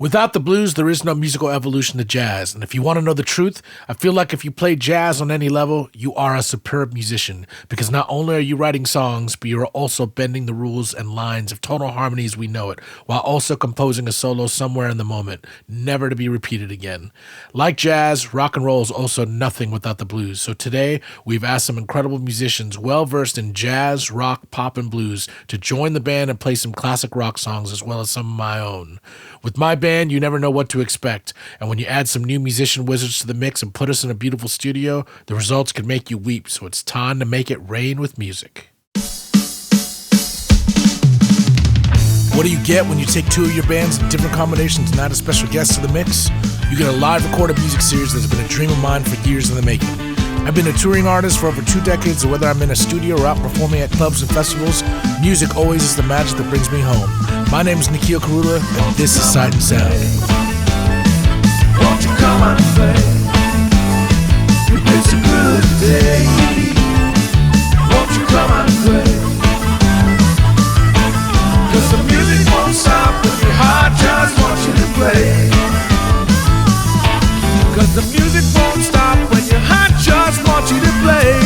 Without the blues, there is no musical evolution to jazz. And if you want to know the truth, I feel like if you play jazz on any level, you are a superb musician. Because not only are you writing songs, but you are also bending the rules and lines of tonal harmony as we know it, while also composing a solo somewhere in the moment, never to be repeated again. Like jazz, rock and roll is also nothing without the blues. So today, we've asked some incredible musicians well-versed in jazz, rock, pop, and blues to join the band and play some classic rock songs as well as some of my own. With my band, you never know what to expect, and when you add some new musician wizards to the mix and put us in a beautiful studio, the results can make you weep, so it's time to make it rain with music. What do you get when you take two of your bands in different combinations and add a special guest to the mix? You get a live recorded music series that's been a dream of mine for years in the making. I've been a touring artist for over 2 decades, so whether I'm in a studio or out performing at clubs and festivals, music always is the magic that brings me home. My name is Nikhil Korula, and this is Sight and Sound. Won't you come and play? It's a good day. Won't you come and play? 'Cause the music won't stop if your heart just wants you to play. 'Cause the music won't stop when your heart just wants you to play.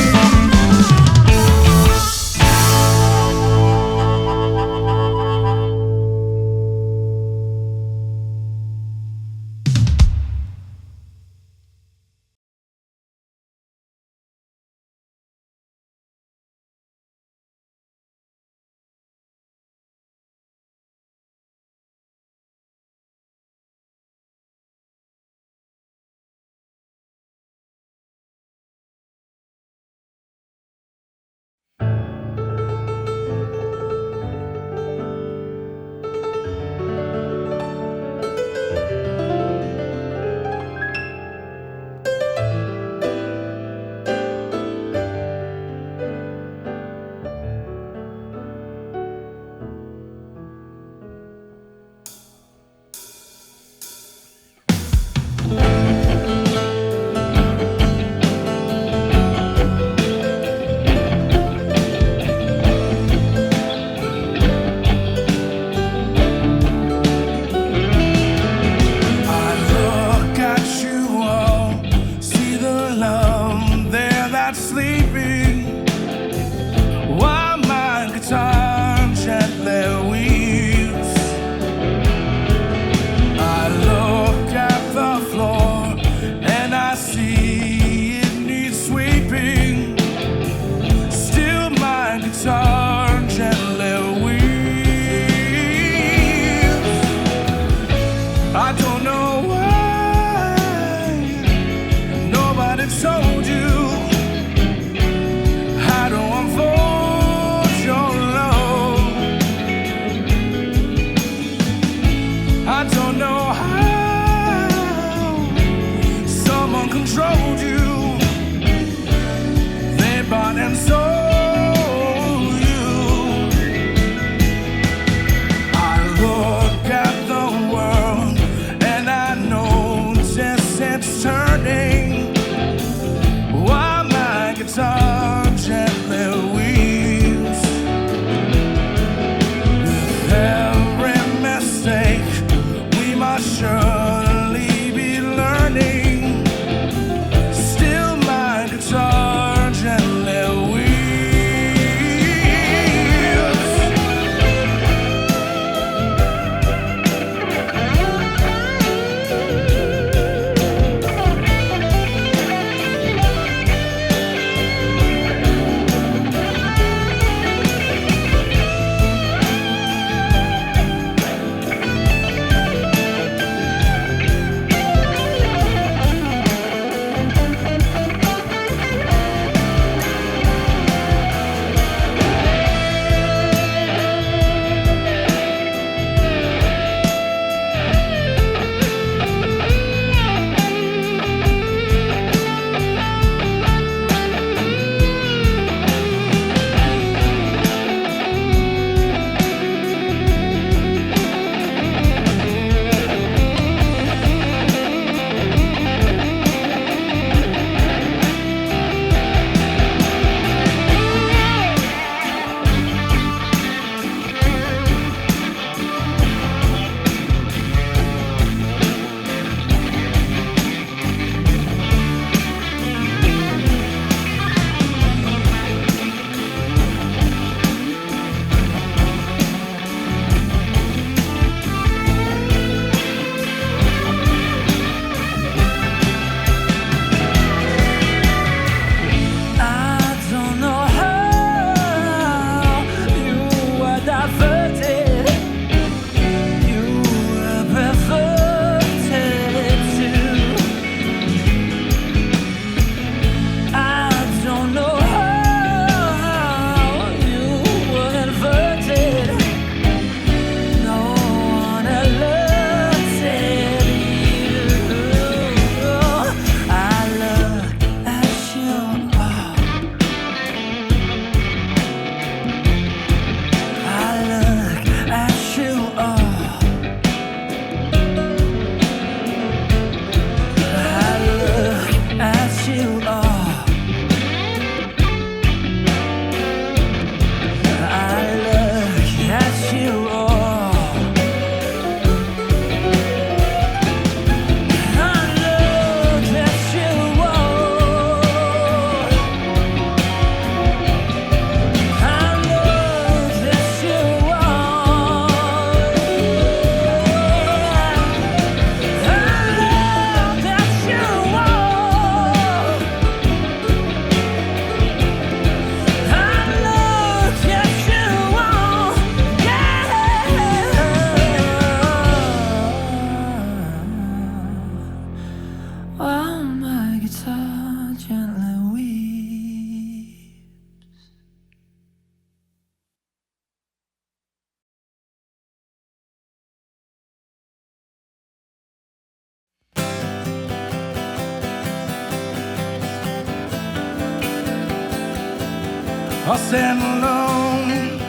I'll stand alone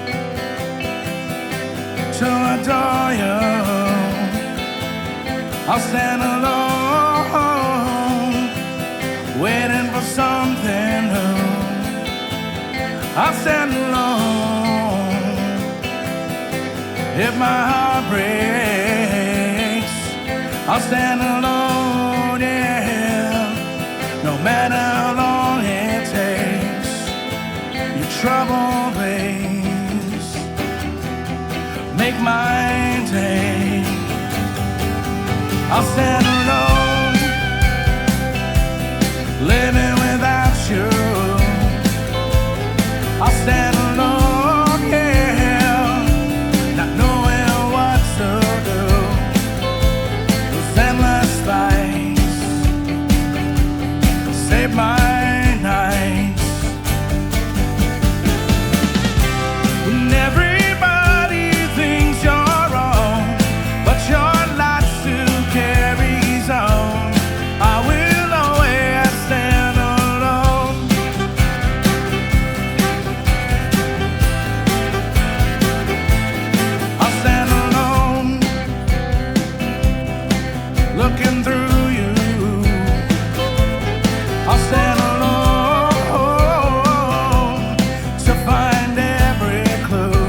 to adore you. I'll stand alone, waiting for something new. I'll stand alone if my heart breaks. I'll stand alone, yeah, no matter how long it takes. Your troubled ways make my day. I'll stand alone, living without you. I'll stand alone, yeah, not knowing what to do. Those endless fights save my nights. When everybody thinks you're wrong, but your light still carries on, I will always stand alone. I'll stand alone, looking through you. I'll stand alone to find every clue.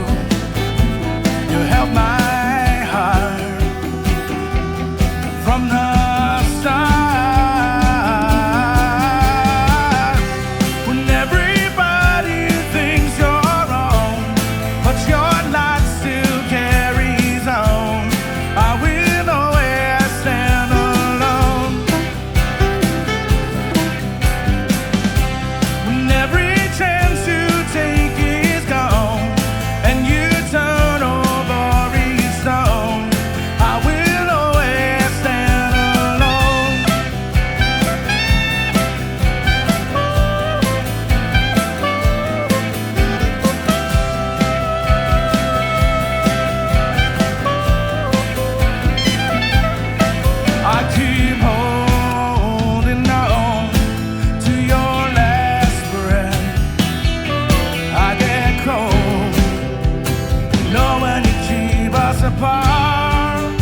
You held my heart from the start. When everybody thinks you're wrong, but your light still carries on, I will always stand alone. When every chance you take is gone, and you turn over each stone, I will always stand alone. I keep holding on to your last breath. I get cold, knowing you keep us apart.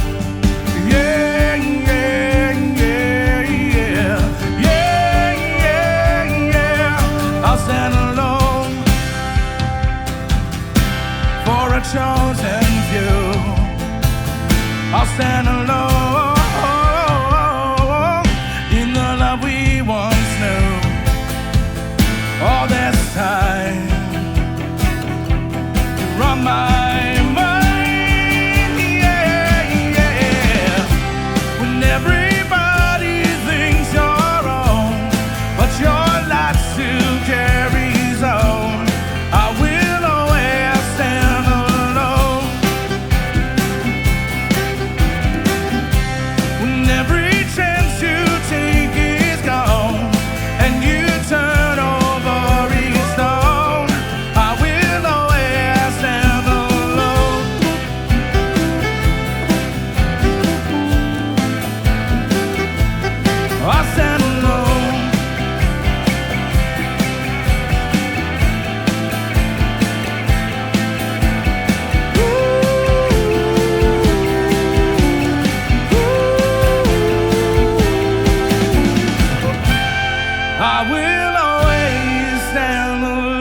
Yeah, yeah, yeah, yeah, yeah, yeah, yeah. I'll stand alone for a chosen few. I'll stand alone in the love we once knew. All this time you're on my mind, yeah, yeah. When everybody thinks you're wrong, but your light still carries on, I will always stand alone. When every chance you take is gone, and you turn over each stone, I will always stand alone. I'll stand alone. I will always stand alone.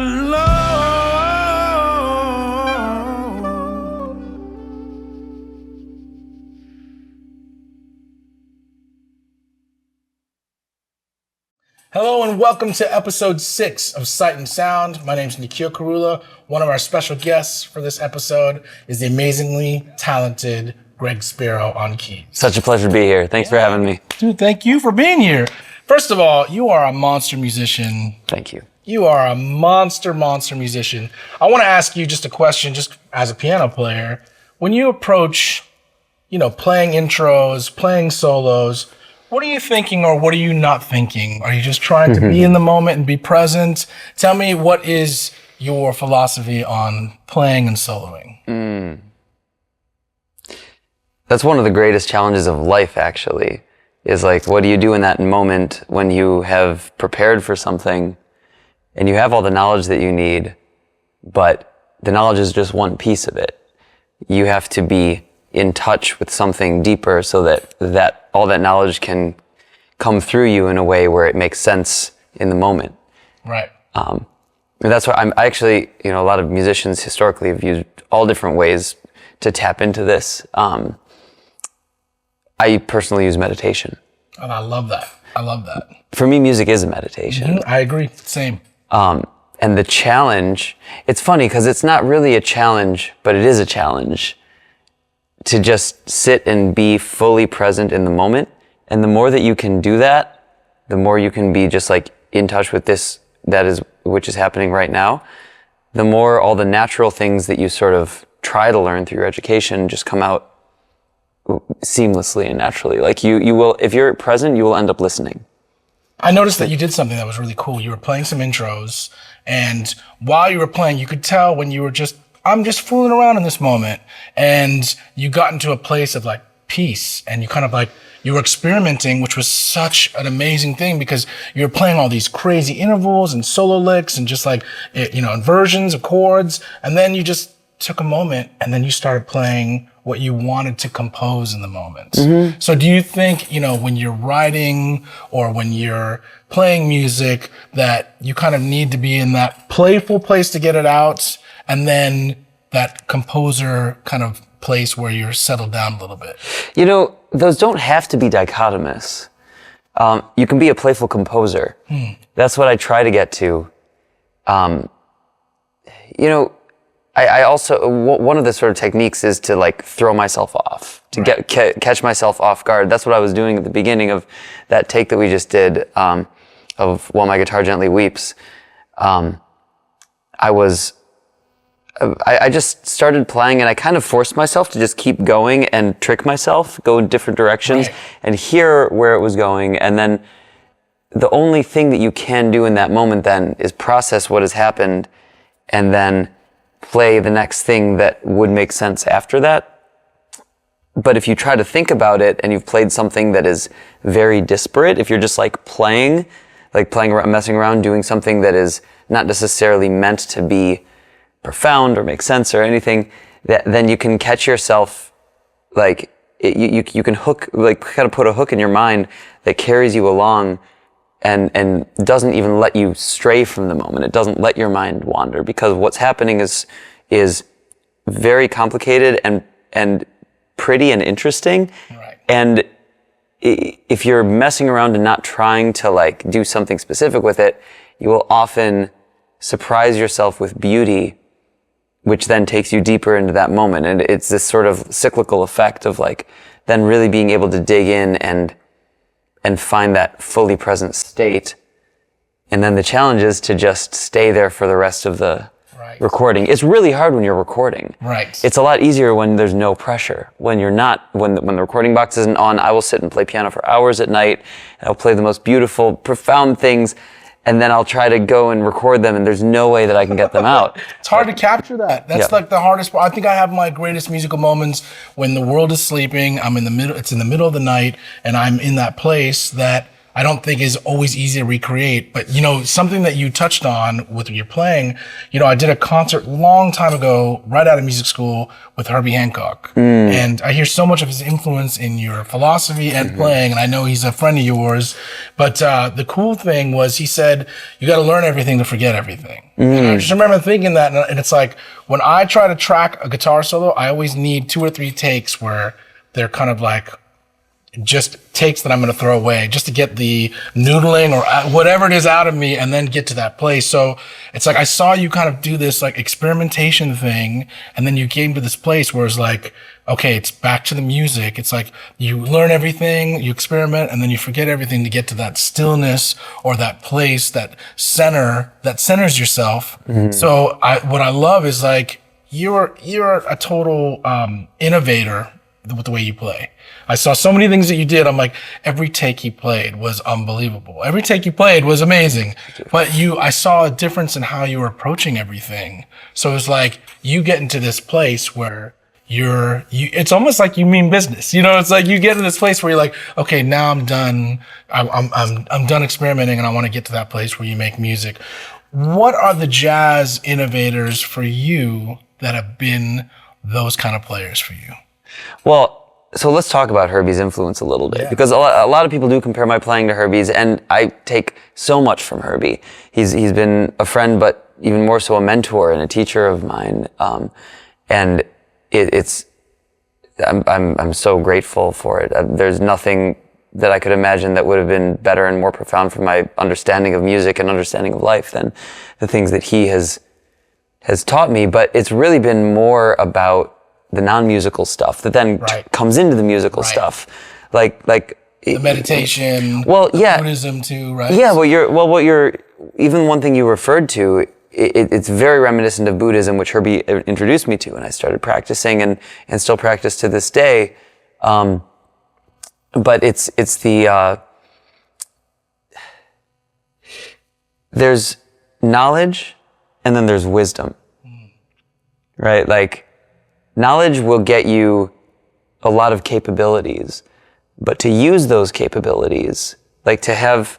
Hello and welcome to episode 6 of Sight and Sound. My name is Nikhil Korula. One of our special guests for this episode is the amazingly talented Greg Spero on keys. Such a pleasure to be here. Thanks for having me. Dude, thank you for being here. First of all, you are a monster musician. Thank you. You are a monster musician. I want to ask you just a question, just as a piano player. When you approach, playing intros, playing solos, what are you thinking or what are you not thinking? Are you just trying to be in the moment and be present? Tell me, what is your philosophy on playing and soloing? That's one of the greatest challenges of life, actually, is like, what do you do in that moment when you have prepared for something and you have all the knowledge that you need, but the knowledge is just one piece of it. You have to be in touch with something deeper so that all that knowledge can come through you in a way where it makes sense in the moment. Right. And that's why I actually, a lot of musicians historically have used all different ways to tap into this. I personally use meditation. And I love that. For me, music is a meditation. I agree. Same. And the challenge, it's funny because it's not really a challenge, but it is a challenge to just sit and be fully present in the moment. And the more that you can do that, the more you can be just like in touch with this, which is happening right now, the more all the natural things that you sort of try to learn through your education just come out seamlessly and naturally. Like you will, if you're present, you will end up listening. I noticed that you did something that was really cool. You were playing some intros, and while you were playing, you could tell when you were I'm just fooling around in this moment. And you got into a place of like peace, and you kind of like, you were experimenting, which was such an amazing thing because you were playing all these crazy intervals and solo licks and just like, inversions of chords. And then you just took a moment and then you started playing what you wanted to compose in the moment. Mm-hmm. So do you think, when you're writing or when you're playing music that you kind of need to be in that playful place to get it out, and then that composer kind of place where you're settled down a little bit? Those don't have to be dichotomous. You can be a playful composer. That's what I try to get to. I also, one of the sort of techniques is to like throw myself off, to catch myself off guard. That's what I was doing at the beginning of that take that we just did, of While My Guitar Gently Weeps. I just started playing, and I kind of forced myself to just keep going and trick myself, go in different directions and hear where it was going. And then the only thing that you can do in that moment then is process what has happened and then play the next thing that would make sense after that. But if you try to think about it and you've played something that is very disparate, if you're just like playing around, messing around, doing something that is not necessarily meant to be profound or make sense or anything, then you can catch yourself, like you can hook, like kind of put a hook in your mind that carries you along and doesn't even let you stray from the moment. It doesn't let your mind wander, because what's happening is very complicated and pretty and interesting. Right. And if you're messing around and not trying to like do something specific with it, you will often surprise yourself with beauty, which then takes you deeper into that moment. And it's this sort of cyclical effect of like then really being able to dig in and find that fully present state. And then the challenge is to just stay there for the rest of the recording. It's really hard when you're recording. Right. It's a lot easier when there's no pressure. When you're not, when the recording box isn't on, I will sit and play piano for hours at night, and I'll play the most beautiful, profound things, and then I'll try to go and record them, and there's no way that I can get them out. It's hard to capture that. That's like the hardest part. I think I have my greatest musical moments when the world is sleeping. It's in the middle of the night, and I'm in that place that I don't think is always easy to recreate. But, something that you touched on with your playing, I did a concert long time ago, right out of music school, with Herbie Hancock. And I hear so much of his influence in your philosophy and playing, and I know he's a friend of yours. But the cool thing was he said, you got to learn everything to forget everything. And I just remember thinking that, and it's like, when I try to track a guitar solo, I always need 2 or 3 takes where they're kind of like, just takes that I'm going to throw away just to get the noodling or whatever it is out of me and then get to that place. So it's like I saw you kind of do this like experimentation thing, and then you came to this place where it's like, okay, it's back to the music. It's like you learn everything, you experiment, and then you forget everything to get to that stillness or that place, that center that centers yourself. So what I love is like you're a total innovator with the way you play. I saw so many things that you did. I'm like, every take you played was unbelievable. Every take you played was amazing. But I saw a difference in how you were approaching everything. So it was like you get into this place where it's almost like you mean business. It's like you get to this place where you're like, okay, now I'm done. I'm done experimenting, and I want to get to that place where you make music. What are the jazz innovators for you that have been those kind of players for you? Well, so let's talk about Herbie's influence a little bit, because a lot of people do compare my playing to Herbie's, and I take so much from Herbie. He's been a friend, but even more so a mentor and a teacher of mine. And I'm so grateful for it. There's nothing that I could imagine that would have been better and more profound for my understanding of music and understanding of life than the things that he has taught me. But it's really been more about the non-musical stuff that then comes into the musical stuff, like the meditation. Well, yeah, Buddhism too, right? Yeah, even one thing you referred to, it's very reminiscent of Buddhism, which Herbie introduced me to, and I started practicing and still practice to this day. But it's the there's knowledge and then there's wisdom, right? Like, knowledge will get you a lot of capabilities, but to use those capabilities, like to have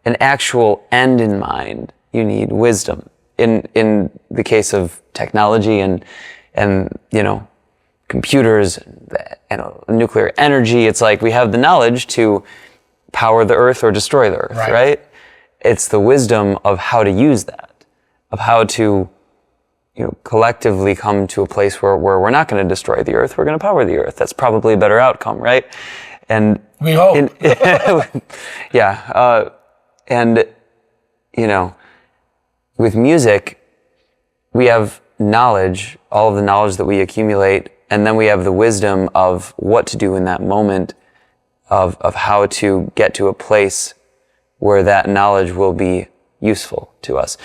an actual end in mind, you need wisdom. In the case of technology and computers and nuclear energy, it's like we have the knowledge to power the earth or destroy the earth, right? It's the wisdom of how to use that, of how to collectively come to a place where we're not going to destroy the earth, we're going to power the earth. That's probably a better outcome, right? And we hope. With music, we have knowledge, all of the knowledge that we accumulate, and then we have the wisdom of what to do in that moment, of how to get to a place where that knowledge will be useful to us.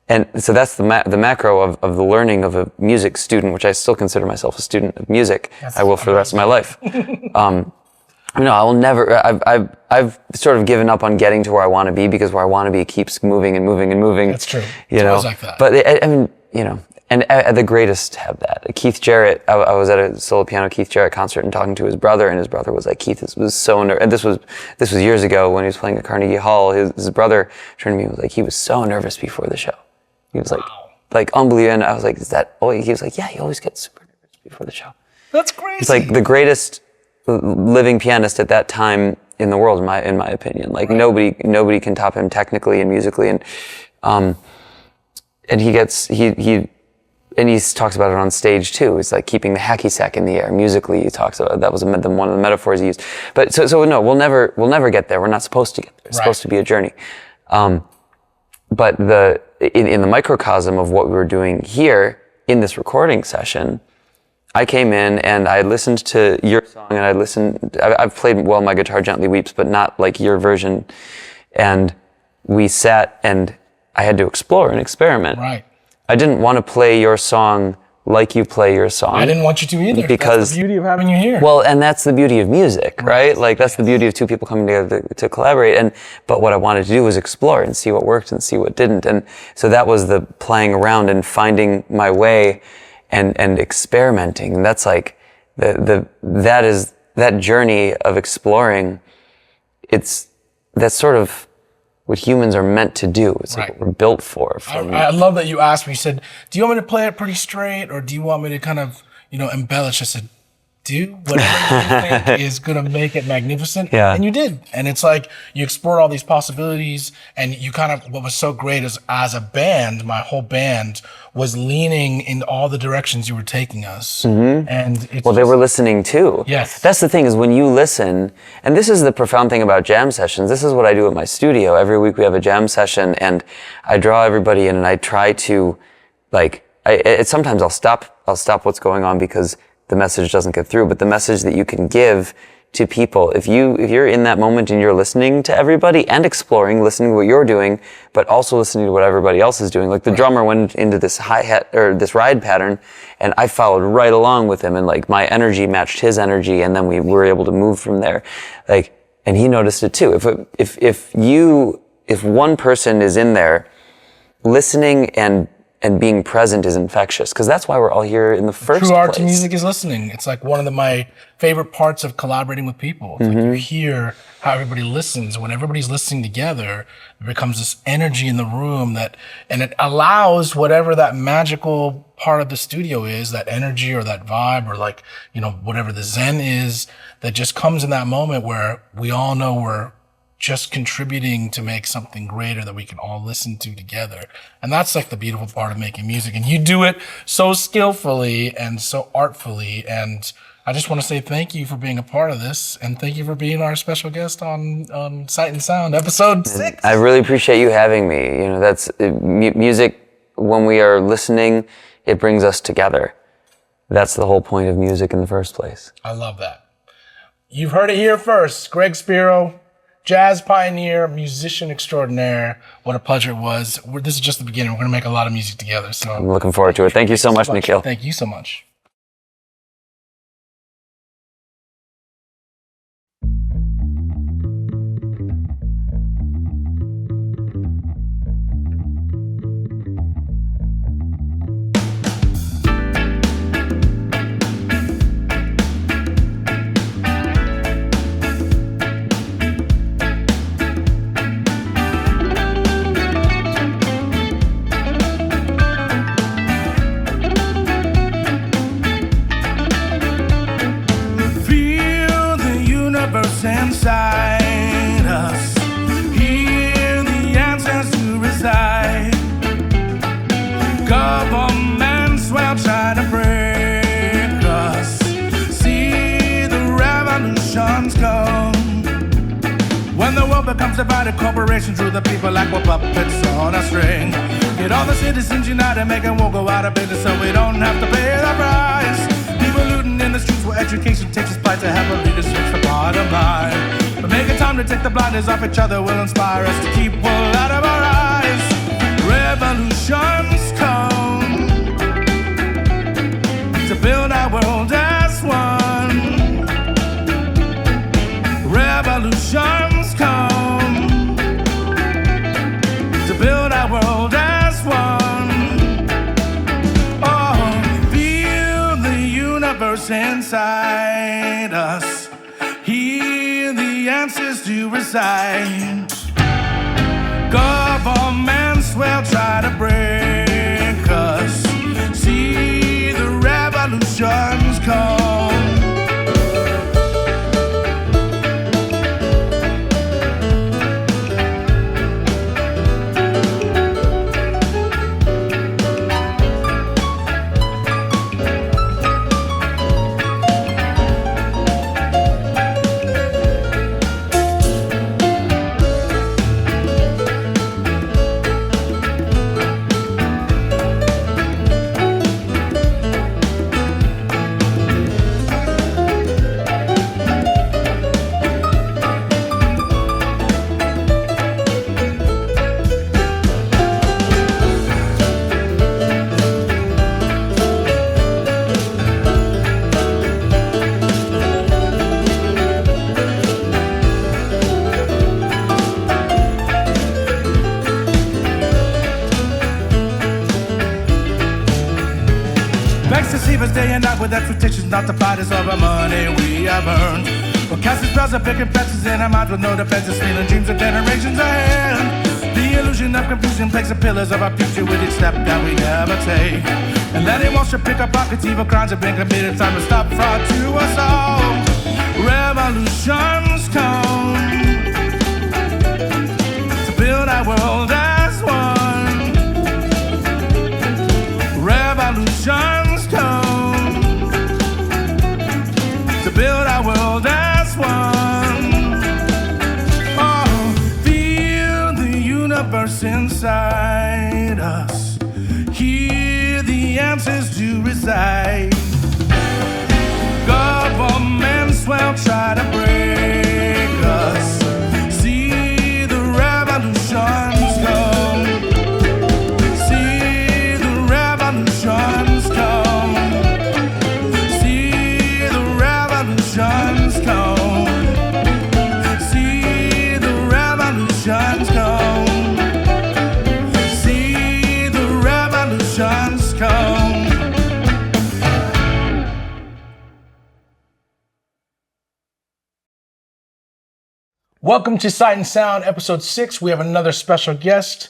And so that's the macro of the learning of a music student, which I still consider myself a student of music. I will for the rest of my life. I will never. I've sort of given up on getting to where I want to be, because where I want to be keeps moving and moving and moving. That's true. It's always like that. But the greatest have that. Keith Jarrett. I was at a solo piano Keith Jarrett concert and talking to his brother, and his brother was like, "Keith, this was so nervous." And this was years ago when he was playing at Carnegie Hall. His brother turned to me and was like, he was so nervous before the show. He was like unbelievable. And I was like, "Is that?" Oh, he was like, "Yeah, he always gets super nervous before the show." That's crazy. He's like the greatest living pianist at that time in the world, in my opinion. Like nobody can top him technically and musically, and he talks about it on stage too. It's like keeping the hacky sack in the air musically. He talks about that was one of the metaphors he used. But so no, we'll never get there. We're not supposed to get there. It's supposed to be a journey. But in the microcosm of what we were doing here in this recording session, I came in and I listened to your song, and I've played Well My Guitar Gently Weeps, but not like your version. And we sat and I had to explore and experiment. Right. I didn't want to play your song like you play your song. I didn't want you to either. Because that's the beauty of having you here. Well, and that's the beauty of music, right? Like that's the beauty of two people coming together to collaborate. But what I wanted to do was explore and see what worked and see what didn't. And so that was the playing around and finding my way and experimenting. And that's like that journey of exploring. That's sort of what humans are meant to do. It's like what we're built for. I love that you asked me. You said, "Do you want me to play it pretty straight, or do you want me to kind of, embellish?" I said, "Do whatever you think is going to make it magnificent." Yeah. And you did. And it's like you explored all these possibilities, and you kind of, what was so great is as a band, my whole band was leaning in all the directions you were taking us. Mm-hmm. And they were listening too. Yes. That's the thing, is when you listen, and this is the profound thing about jam sessions. This is what I do at my studio. Every week we have a jam session, and I draw everybody in, and I try to, sometimes I'll stop what's going on because the message doesn't get through, but the message that you can give to people, if you're in that moment and you're listening to everybody and exploring, listening to what you're doing, but also listening to what everybody else is doing. Like the drummer went into this hi-hat or this ride pattern, and I followed right along with him, and like my energy matched his energy, and then we were able to move from there. And he noticed it too. If one person is in there listening and and being present is infectious, because that's why we're all here in the first place. True art to music is listening. It's like one of my favorite parts of collaborating with people. It's like you hear how everybody listens. When everybody's listening together, there becomes this energy in the room and it allows whatever that magical part of the studio is, that energy or that vibe or like, whatever the zen is, that just comes in that moment where we all know we're just contributing to make something greater that we can all listen to together. And that's like the beautiful part of making music. And you do it so skillfully and so artfully. And I just want to say thank you for being a part of this. And thank you for being our special guest on Sight and Sound, episode 6. I really appreciate you having me. That's music. When we are listening, it brings us together. That's the whole point of music in the first place. I love that. You've heard it here first. Greg Spero, jazz pioneer, musician extraordinaire. What a pleasure it was. This is just the beginning. We're going to make a lot of music together. So I'm looking forward to it. Thank you so much, Nikhil. Thank you so much. Inside us, here the answers to reside. Governments will try to break us. See the revolutions come. When the world becomes divided, corporations rule the people like we're puppets on a string. Get all the citizens united, make them all go out of business so we don't have to pay the price. People looting in the streets where education takes its place to have a leader switch the bottom line. But making time to take the blinders off each other will inspire us to keep wool out of our eyes. Revolutions come to build our world as one. Revolutions come to build our world as one. Oh, feel the universe inside us. Here the answers do reside. Governments will try to break us. See the revolutions come. Day and night with expectations not to fight us over money we have earned. We're casting spells and picking fences in our minds with no defenses, stealing dreams of generations ahead. The illusion of confusion plagues the pillars of our future with each step that we never take. And letting Wall Street pick our pockets, evil crimes have been committed. Time to stop fraud to us all. Revolutions come to build our world as one. Revolutions come to build our world as one. Oh, feel the universe inside us. Here the answers do reside. Governments will try to break us. See the revolutions come. See the revolutions come. See the revolutions come. See the revolutions come. See the revolutions Welcome to Sight and Sound, episode 6. We have another special guest,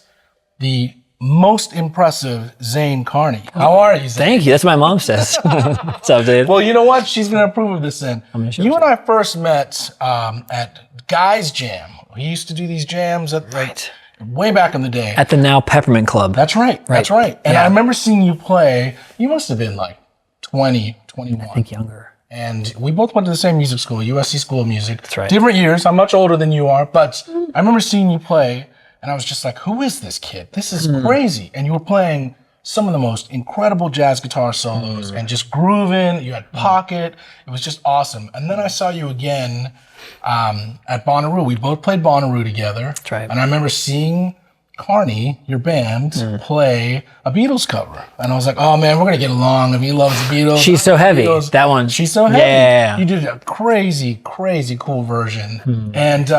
the most impressive Zane Carney. How are you, Zane? Thank you. That's what my mom says. What's up, dude? Well, you know what? She's going to approve of this then. Sure. You and I first met at Guy's Jam. We used to do these jams at way back in the day. At the now Peppermint Club. That's right. That's right. And Yeah. I remember seeing you play. You must have been like 20, 21. I think younger. And we both went to the same music school, USC School of Music. That's right. Different years. I'm much older than you are, but I remember seeing you play, and I was just like, who is this kid? This is crazy. And you were playing some of the most incredible jazz guitar solos and just grooving. You had pocket. It was just awesome. And then I saw you again at Bonnaroo. We both played Bonnaroo together. That's right. And I remember seeing Carney, your band, play a Beatles cover. And I was like, oh man, we're going to get along. If he loves the Beatles. She's So Heavy. Beatles. That one. She's So Heavy. Yeah. You did a crazy, crazy cool version. And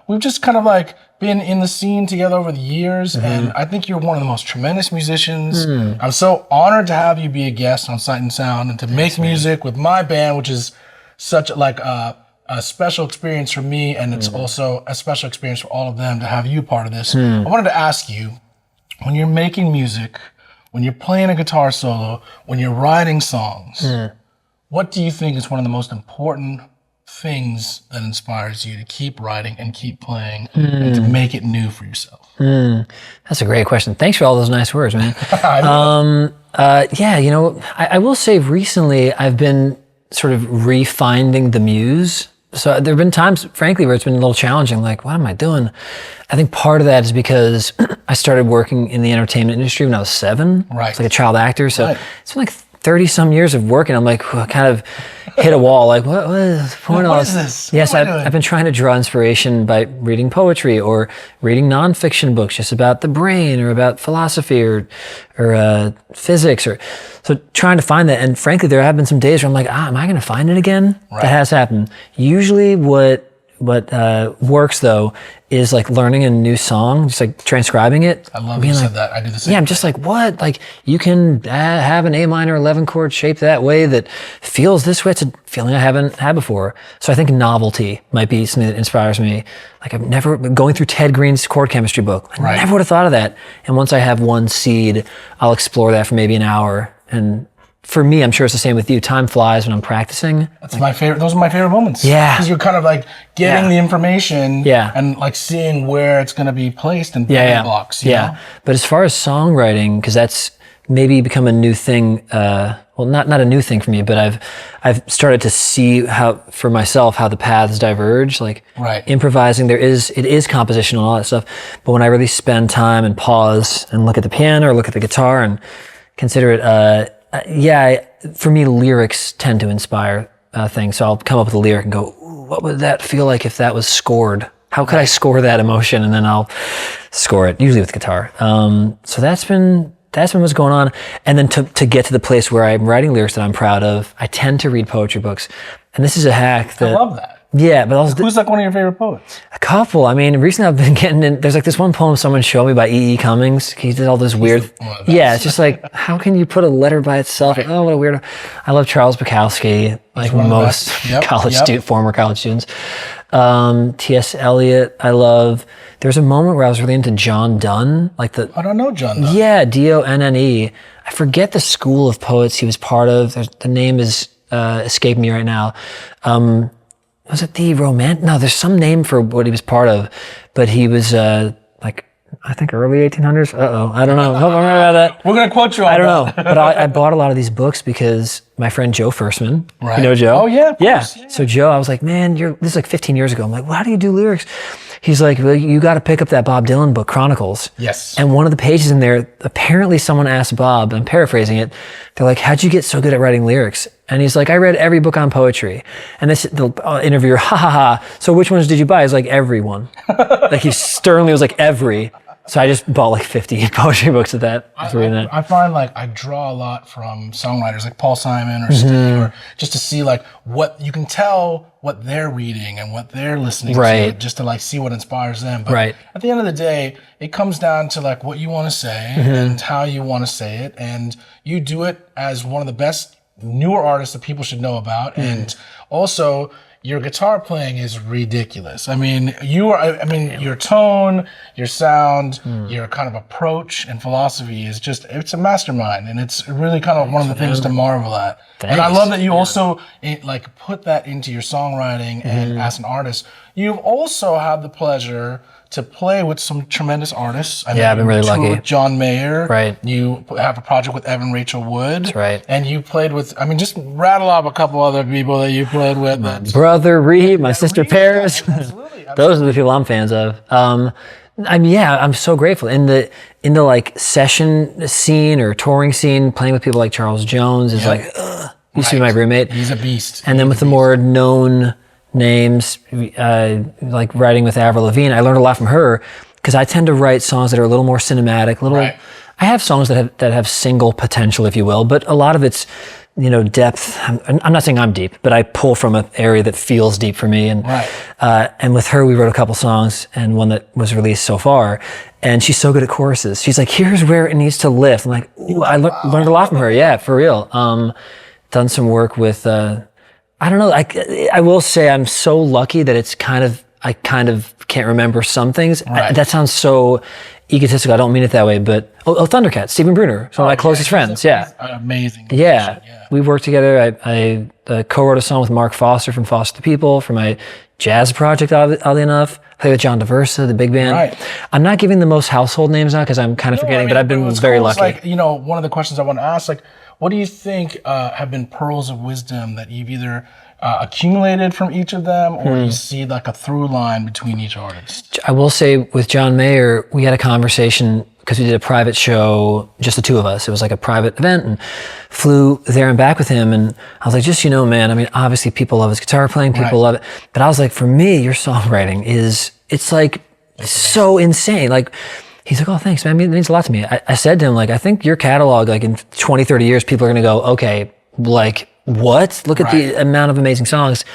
we've just kind of like been in the scene together over the years. And I think you're one of the most tremendous musicians. I'm so honored to have you be a guest on Sight and Sound and to make music with my band, which is such like a special experience for me, and it's also a special experience for all of them to have you part of this. I wanted to ask you, when you're making music, when you're playing a guitar solo, when you're writing songs, what do you think is one of the most important things that inspires you to keep writing and keep playing and to make it new for yourself? That's a great question. Thanks for all those nice words, man. Yeah, you know, I will say recently I've been sort of refinding the muse. So there have been times, frankly, where it's been a little challenging, like, what am I doing? I think part of that is because I started working in the entertainment industry when I was 7. Right. It's like a child actor. So it's been like 30 some years of work, and I'm like, kind of hit a wall. Like, what is the point of all is this? Yes, What am I doing? I've been trying to draw inspiration by reading poetry or reading nonfiction books just about the brain or about philosophy or physics, or so trying to find that. And frankly, there have been some days where I'm like, am I going to find it again? Right. That has happened. Usually, what works though is like learning a new song, just like transcribing it. I love you said that. I do the same. Yeah, I'm just like, what? Like, you can have an A minor 11 chord shaped that way that feels this way. It's a feeling I haven't had before. So I think novelty might be something that inspires me. Like, I've never been going through Ted Green's chord chemistry book. I never would have thought of that. And once I have one seed, I'll explore that for maybe an hour. And for me, I'm sure it's the same with you. Time flies when I'm practicing. That's my favorite. Those are my favorite moments. Yeah. Because you're kind of like getting the information and like seeing where it's going to be placed in building blocks. You know? But as far as songwriting, because that's maybe become a new thing, well, not a new thing for me, but I've started to see how, for myself, how the paths diverge. Like improvising, it is composition and all that stuff. But when I really spend time and pause and look at the piano or look at the guitar and consider it, for me, lyrics tend to inspire things. So I'll come up with a lyric and go, ooh, what would that feel like if that was scored? How could I score that emotion? And then I'll score it, usually with guitar. So that's been what's going on. And then to get to the place where I'm writing lyrics that I'm proud of, I tend to read poetry books. And this is a hack that... I love that. Yeah, but also... Who's like one of your favorite poets? A couple. I mean, recently I've been getting in... There's like this one poem someone showed me by E.E. Cummings. He did all this weird... Yeah, it's just like, how can you put a letter by itself? Oh, what a weirdo. I love Charles Bukowski, like most former college students. T.S. Eliot, I love. There's a moment where I was really into John Donne. I don't know John Donne. Yeah, Donne. I forget the school of poets he was part of. The name is escaping me right now. Was it the Romantic? No, there's some name for what he was part of, but he was I think early 1800s. I don't know. Hope I'm right about that. We're gonna quote you on I don't know, but I bought a lot of these books because my friend Joe Firstman, right. You know Joe? Oh yeah, of course. Yeah. So Joe, I was like, man, this is like 15 years ago. I'm like, well, how do you do lyrics? He's like, well, you got to pick up that Bob Dylan book, Chronicles. Yes. And one of the pages in there, apparently someone asked Bob, I'm paraphrasing it, they're like, how'd you get so good at writing lyrics? And he's like, I read every book on poetry. And the interviewer, ha ha ha. So which ones did you buy? He's like, every one. Like he sternly was like, every. So I just bought like 50 poetry books of that. I find like I draw a lot from songwriters like Paul Simon or Steve, or just to see like what you can tell what they're reading and what they're listening to, just to like see what inspires them. But at the end of the day, it comes down to like what you want to say and how you want to say it, and you do it as one of the best newer artists that people should know about, and also your guitar playing is ridiculous. I mean, your tone, your sound, your kind of approach and philosophy is just, it's a mastermind. And it's really kind of one of the things to marvel at. Thanks. And I love that you also like put that into your songwriting and as an artist. You've also had the pleasure to play with some tremendous artists. I've been really lucky. With John Mayer. Right. You have a project with Evan Rachel Wood. That's right. And you played with, I mean, just rattle off a couple other people that you played with. My brother Reed, my sister Paris. Absolutely. Those are the people I'm fans of. I'm so grateful. In the like session scene or touring scene, playing with people like Charles Jones is like, used to be my roommate. He's a beast. And then with the more known names, like writing with Avril Lavigne, I learned a lot from her because I tend to write songs that are a little more cinematic, I have songs that have single potential, if you will, but a lot of it's, depth. I'm not saying I'm deep, but I pull from an area that feels deep for me. And and with her, we wrote a couple songs and one that was released so far. And she's so good at choruses. She's like, here's where it needs to lift. I'm like, ooh, I learned a lot from her. Yeah, for real. Done some work with, I don't know. I will say I'm so lucky that I kind of can't remember some things. That sounds so egotistical. I don't mean it that way, but Thundercat, Stephen Bruner, one of my closest friends. Yeah, amazing. Yeah, we worked together. I co-wrote a song with Mark Foster from Foster the People for my jazz project. Oddly enough, I played with John DeVersa, the big band. Right. I'm not giving the most household names now because I'm kind of forgetting, but I've been very lucky. Like, one of the questions I want to ask, like, what do you think have been pearls of wisdom that you've either accumulated from each of them, or you see like a through line between each artist? I will say with John Mayer, we had a conversation because we did a private show, just the two of us. It was like a private event, and flew there and back with him. And I was like, just, man, I mean, obviously people love his guitar playing, people love it. But I was like, for me, your songwriting it's like so insane. Like, he's like, oh, thanks, man. It means a lot to me. I said to him, like, I think your catalog, like in 20, 30 years, people are going to go, okay, like, what? Look at the amount of amazing songs.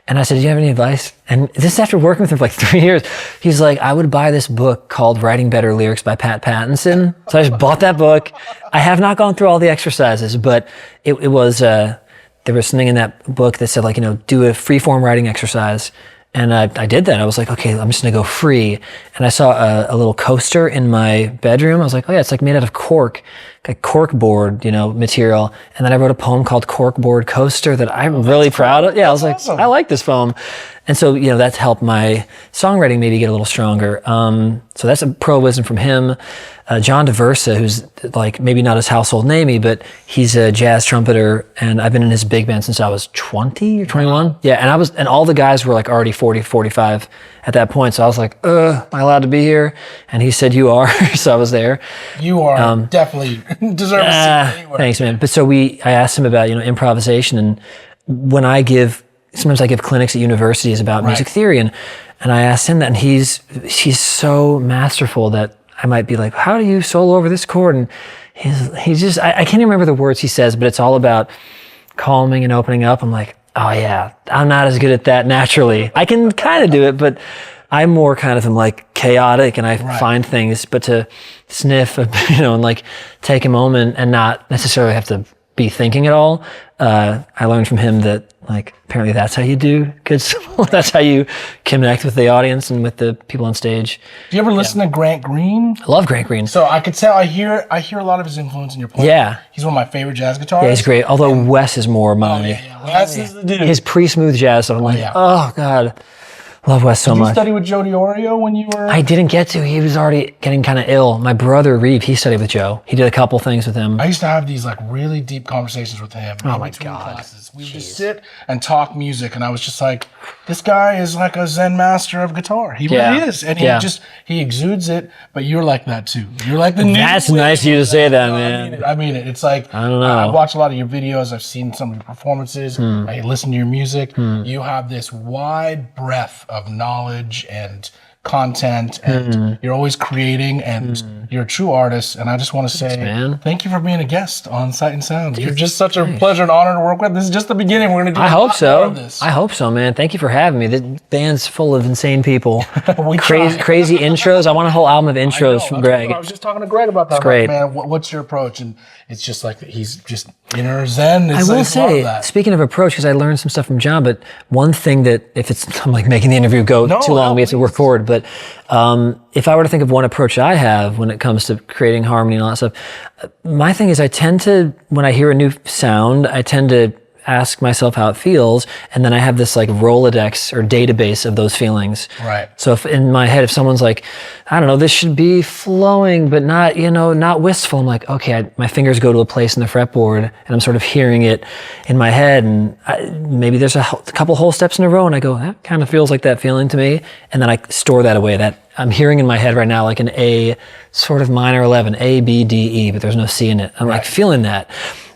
And I said, do you have any advice? And this is after working with him for like 3 years. He's like, I would buy this book called Writing Better Lyrics by Pat Pattinson. So I just bought that book. I have not gone through all the exercises, but it was, there was something in that book that said, like, do a free form writing exercise. And I did that. I was like, okay, I'm just going to go free. And I saw a little coaster in my bedroom. I was like, oh yeah, it's like made out of cork, like cork board, material. And then I wrote a poem called Cork Board Coaster that I'm really proud of. Yeah, I was like, awesome. I like this poem. And so, that's helped my songwriting maybe get a little stronger. So that's a pearl wisdom from him. John DeVersa, who's like maybe not as household namey, but he's a jazz trumpeter, and I've been in his big band since I was 20 or 21. Yeah, and all the guys were like already 40, 45 at that point. So I was like, am I allowed to be here? And he said, you are. So I was there. You are definitely deserve a seat anywhere. Thanks, man. But so I asked him about, improvisation, and when sometimes I give clinics at universities about music theory, and I asked him that, and he's so masterful that I might be like, how do you solo over this chord? And he's just, I can't even remember the words he says, but it's all about calming and opening up. I'm like, oh yeah, I'm not as good at that naturally. I can kind of do it, but I'm more kind of like chaotic, and I find things, but to sniff, and like take a moment and not necessarily have to be thinking at all. I learned from him that, like, apparently that's how you do good solo. That's how you connect with the audience and with the people on stage. Do you ever listen to Grant Green? I love Grant Green. So I could tell, I hear a lot of his influence in your playing. Yeah. He's one of my favorite jazz guitarists. Yeah, he's great. Although Wes is more my... Wes is the dude. His pre-smooth jazz, so I'm like, oh God. Love Wes so much. Did you study with Joe DiOrio when you were... I didn't get to. He was already getting kind of ill. My brother, Reeve, he studied with Joe. He did a couple things with him. I used to have these like really deep conversations with him. Oh my God. Classes. We would just sit and talk music, and I was just like, this guy is like a Zen master of guitar. He really is. And he exudes it, but you're like that too. You're like the new... That's nice of you to say that, man. I mean it. It's like, I don't know. I've watched a lot of your videos. I've seen some of your performances. I listen to your music. You have this wide breadth of knowledge and content, and you're always creating, and you're a true artist. And I just want to say thank you for being a guest on Sight and Sound. You're just such a pleasure and honor to work with. This is just the beginning. We're going to do I hope so, man. Thank you for having me. The band's full of insane people. crazy intros. I want a whole album of intros from Greg. I was just talking to Greg about that. It's great. Man, what's your approach? And it's just like he's just inner zen. I will say, speaking of approach, because I learned some stuff from John, but one thing that, I'm like making the interview go too long, we have to work forward, but if I were to think of one approach I have when it comes to creating harmony and all that stuff, my thing is I tend to, when I hear a new sound, I tend to ask myself how it feels, and then I have this like Rolodex or database of those feelings. Right. So if in my head, if someone's like, I don't know, this should be flowing, but not, not wistful, I'm like, okay, my fingers go to a place in the fretboard, and I'm sort of hearing it in my head, and maybe there's a couple whole steps in a row, and I go, that kind of feels like that feeling to me, and then I store that away. That I'm hearing in my head right now like an A, sort of minor 11, A, B, D, E, but there's no C in it. I'm like feeling that.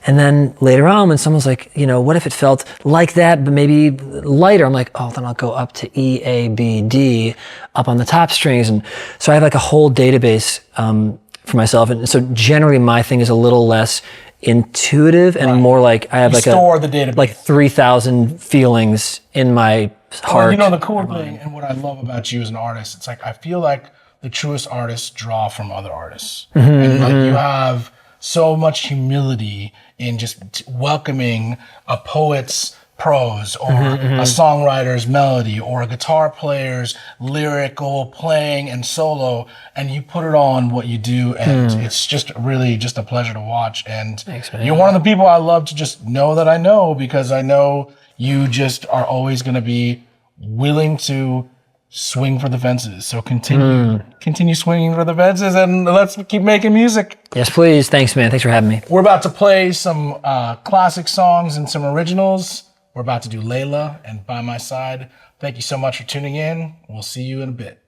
And then later on, when someone's like, what if it felt like that, but maybe lighter? I'm like, oh, then I'll go up to E, A, B, D, up on the top strings. And so I have like a whole database for myself. And so generally my thing is a little less intuitive and more like I have the database. Like 3,000 feelings in my heart. Well, the cool thing and what I love about you as an artist, it's like I feel like the truest artists draw from other artists. And like you have so much humility in just welcoming a poet's prose or a songwriter's melody or a guitar player's lyrical playing and solo, and you put it on what you do, and it's just really just a pleasure to watch. And thanks, man. You're one of the people I love to just know that I know, because I know you just are always going to be willing to swing for the fences. So continue swinging for the fences, and let's keep making music. Yes, please. Thanks, man. Thanks for having me. We're about to play some classic songs and some originals. We're about to do Layla and By My Side. Thank you so much for tuning in. We'll see you in a bit.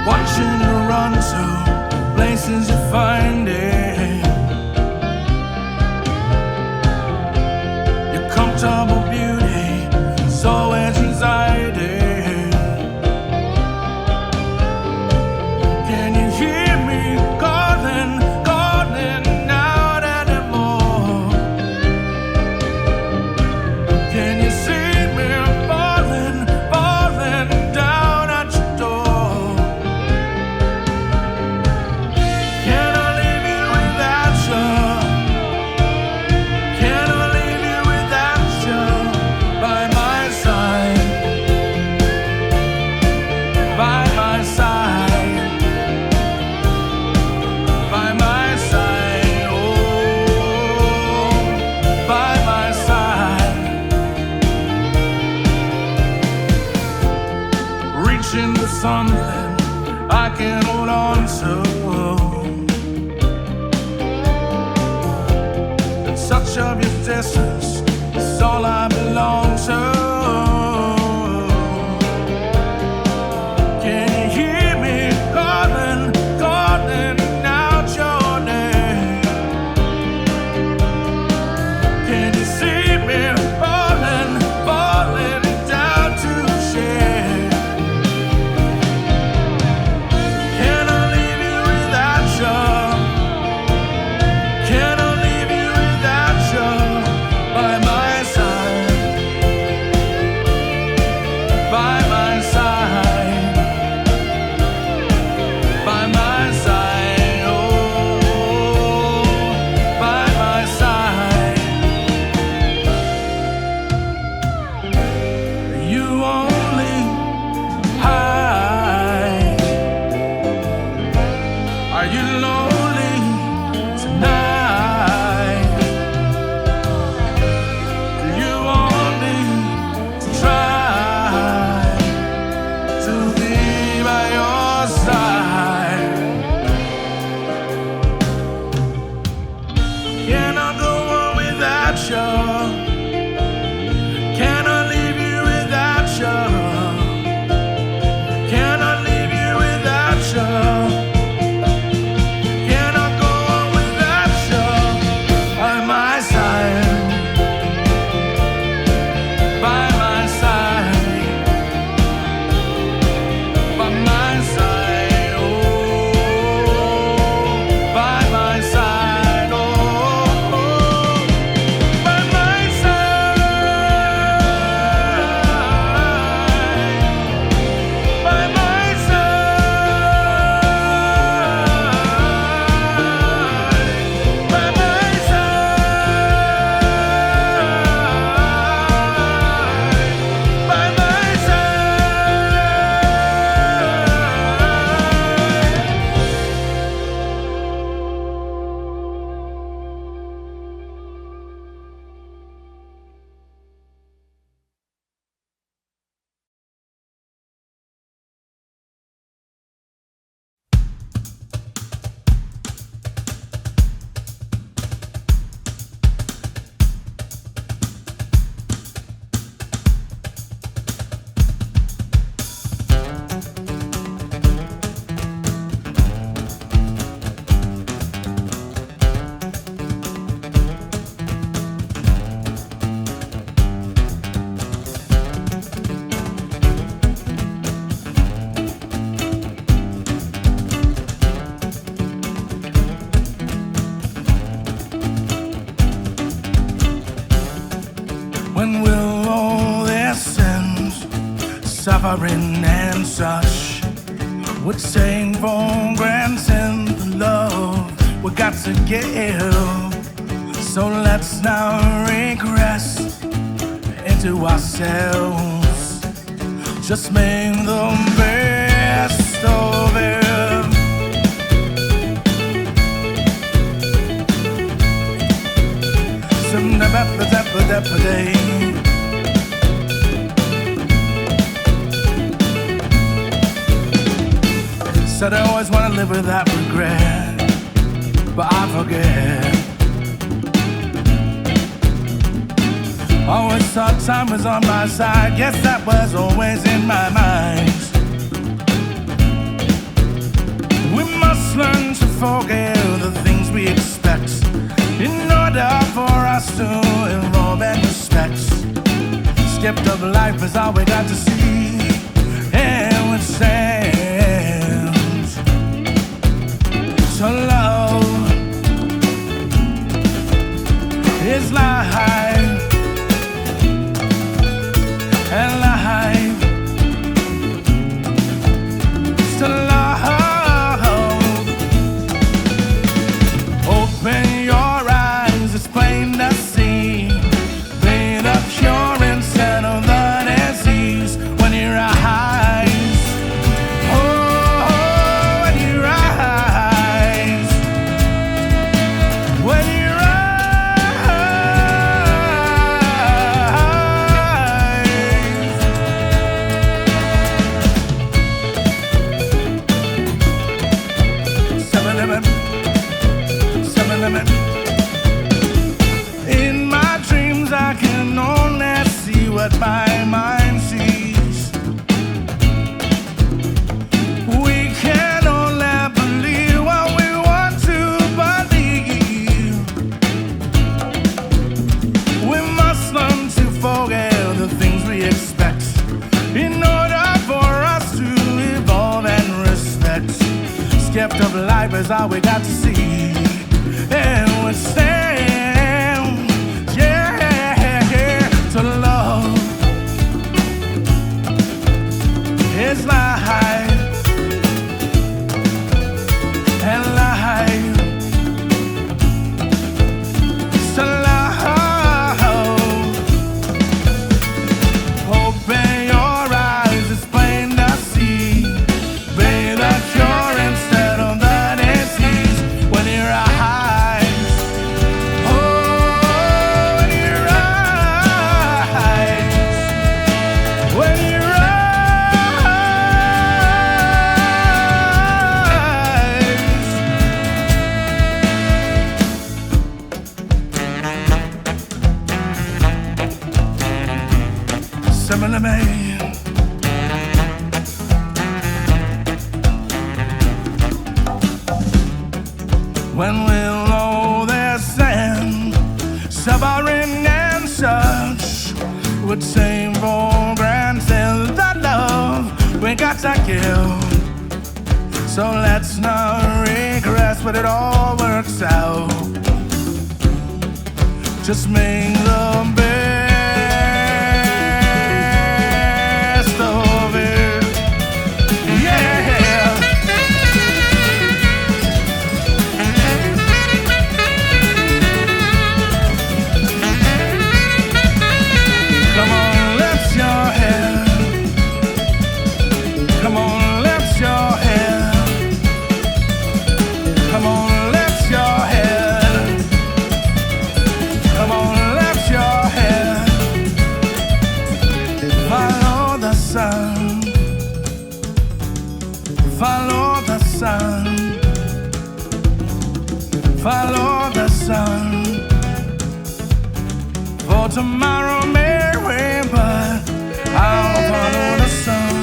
Watching her run to places you find it. Your comfortable beauty is always residing. Can you hear me calling, calling out anymore? Can you see me falling, falling down at your door? Can I leave you without you? Can I leave you without you? By my side, by my side, by my side, oh, by my side. Reaching for something I can hold on to. The touch of your distance is all I belong to. Can you hear me calling, calling out your name? Can you see me falling, falling down to share? Can I leave you without you? Can I leave you without you? When will all their sins, suffering and such, would sing for granting the love we got to give? So let's now regress into ourselves, just make the best of it. Day. Said I always wanna live without regret, but I forget. Always thought time was on my side, guess that was always in my mind. We must learn to forgive the things we expect in order for us to evolve and respect. Skipped up life is all we got to see, and it stands to love is life, and life is to love. Open your eyes, it's plain to see. Be the cure instead of the disease. When your eyes, oh, when your eyes, when your eyes. 7-Eleven. In my dreams I can only see what my mind sees. We can only believe what we want to believe. We must learn to forget the things we expect in order for us to evolve and respect. Skipped up life is all we got to see, and we stand, yeah, to love is life, and life is to love. Open your eyes, it's plain to see. Be the cure instead of the disease. When your eyes, oh, when your eyes, when your eyes. 7-Eleven. When will all their sin, suffering and such, would seem for granted the love we got to give? So let's not regress, but it all works out. Just make the best of it. Yeah. Come on, lift your head. Come on, lift your head. Come on, lift your head. Come on, lift your head. Follow the sun. Follow the sun. Follow the sun. For tomorrow may rain, but I'll follow the sun.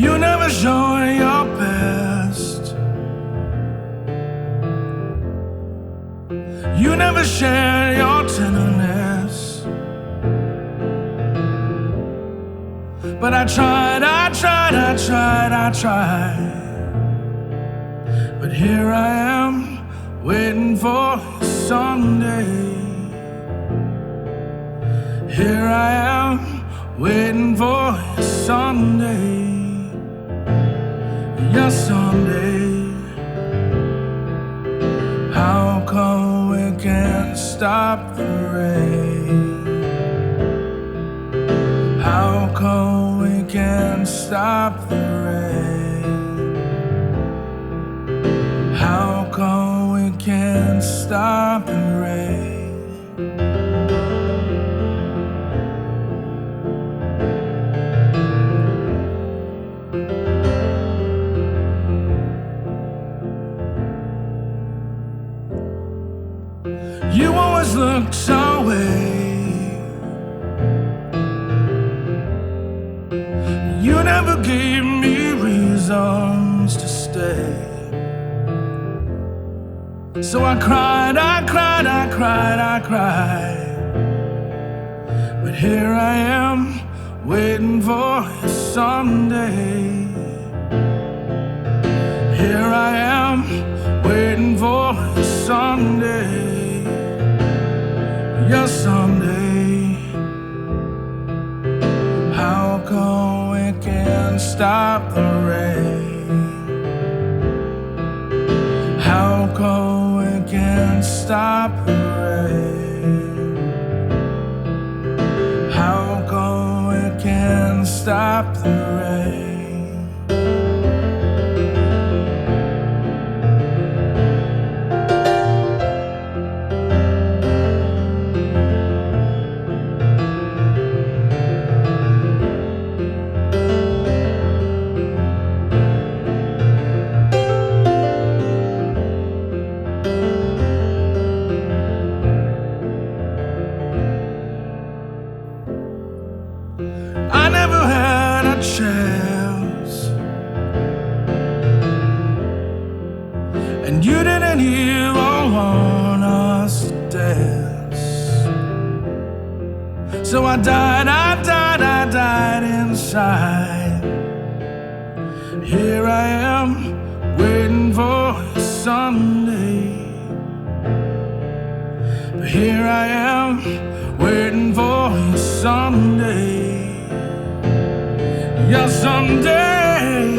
You never show your best. You never share your tenderness. But I tried. But here I am, waiting for someday. Here I am, waiting for someday. Yes, someday. How come we can't stop the rain? How come we can't stop the rain? How come we can't stop the rain? You always look away. You never gave me reasons to stay. So I cried. But here I am, waiting for someday. Here I am, waiting for someday. Yes, someday. How come we can't stop the rain? How come we can't stop the rain? How come we can't stop the rain? I never had a chance, and you didn't even want us to dance. So I died inside. Here I am, waiting for Sunday. But here I am, waiting for someday. Yeah, someday.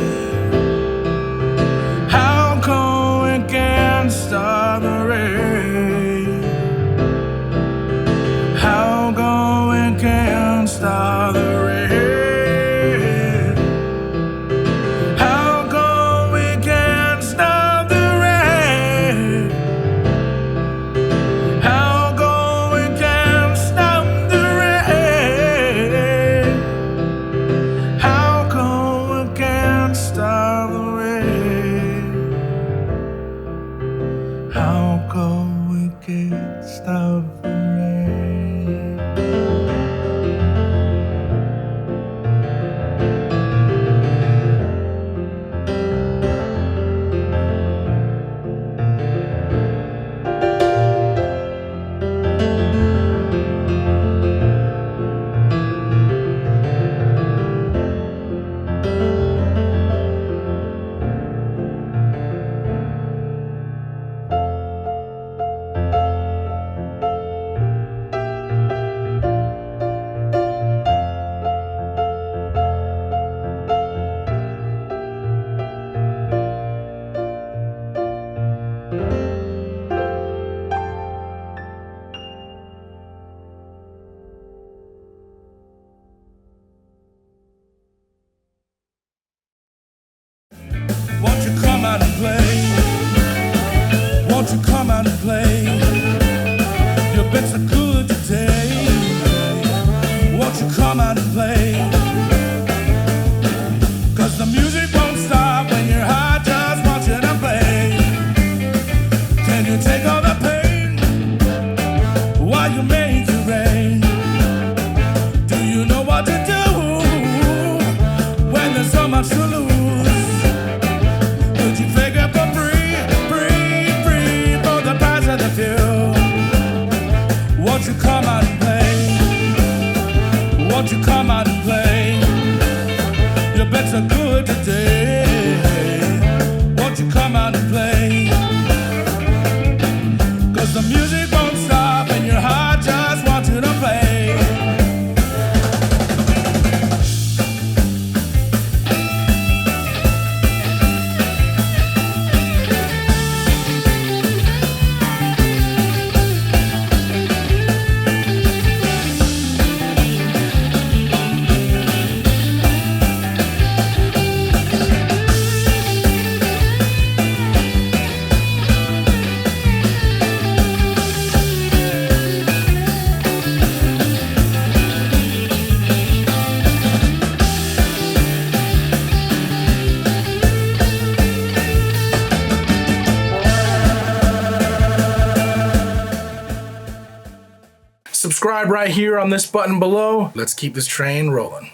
How come we can't stop the rain? How come we can't stop the rain? How come we can't stop the rain? How come we can't stop the rain? How come we can't stop the rain? How come we can't stop the rain? Won't you come out and play? Won't you come out and play? You've been so good today. Won't you come out and play? 'Cause the music won't stop when your heart just wants you to play. Can you take all the pain while you make it rain? Do you know what to do when there's so much to lose? subscribe right here on this button below. Let's keep this train rolling.